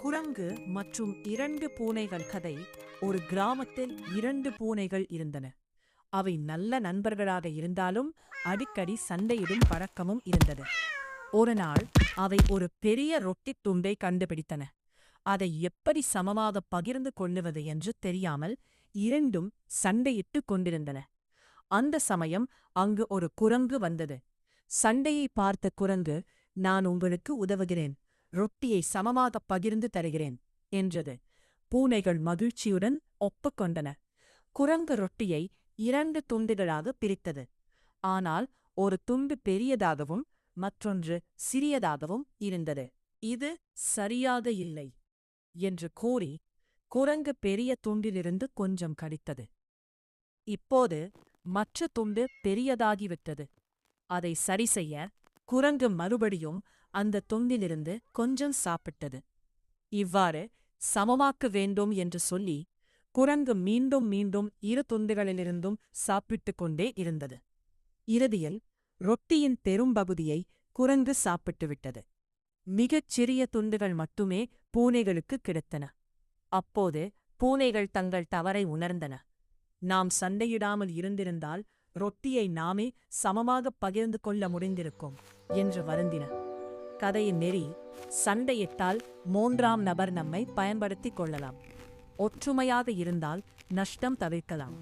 குரங்கு மற்றும் இரண்டு பூனைகள் கதை. ஒரு கிராமத்தில் இரண்டு பூனைகள் இருந்தன. அவை நல்ல நண்பர்களாக இருந்தாலும் அடிக்கடி சண்டையிடும் பழக்கமும் இருந்தது. ஒரு நாள் அவை ஒரு பெரிய ரொட்டித் துண்டை கண்டுபிடித்தன. அதை எப்படி சமமாக பகிர்ந்து கொள்ளுவது என்று தெரியாமல் இரண்டும் சண்டையிட்டுக் கொண்டிருந்தன. அந்த சமயம் அங்கு ஒரு குரங்கு வந்தது. சண்டையை பார்த்த குரங்கு, "நான் உங்களுக்கு உதவுகிறேன், ரொட்டியை சமமாகப் பகிர்ந்து தருகிறேன்" என்றது. பூனைகள் மகிழ்ச்சியுடன் ஒப்புக்கொண்டன. குரங்கு ரொட்டியை இரண்டு துண்டுகளாக பிரித்தது. ஆனால் ஒரு துண்டு பெரியதாகவும் மற்றொன்று சிறியதாகவும் இருந்தது. "இது சரியாக இல்லை" என்று கூறி குரங்கு பெரிய துண்டிலிருந்து கொஞ்சம் கடித்தது. இப்போது மற்ற துண்டு பெரியதாகிவிட்டது. அதை சரிசெய்ய குரங்கு மறுபடியும் அந்த துண்டிலிருந்து கொஞ்சம் சாப்பிட்டது. இவ்வாறு சமமாக்க வேண்டும் என்று சொல்லி குரங்கு மீண்டும் மீண்டும் இரு துண்டுகளிலிருந்தும் சாப்பிட்டுக் கொண்டே இருந்தது. இறுதியில் ரொட்டியின் பெரும்பகுதியை குரங்கு சாப்பிட்டுவிட்டது. மிகச் சிறிய துண்டுகள் மட்டுமே பூனைகளுக்கு கிடைத்தன. அப்போது பூனைகள் தங்கள் தவறை உணர்ந்தன. நாம் சண்டையிடாமல் இருந்திருந்தால் ரொட்டியை நாமே சமமாகப் பகிர்ந்து கொள்ள முடிந்திருக்கும் என்று வருந்தின. கதையின் நெறி: சண்டையிட்டால் மூன்றாம் நபர் நம்மை பயன்படுத்திக் கொள்ளலாம். ஒற்றுமையாக இருந்தால் நஷ்டம் தவிர்க்கலாம்.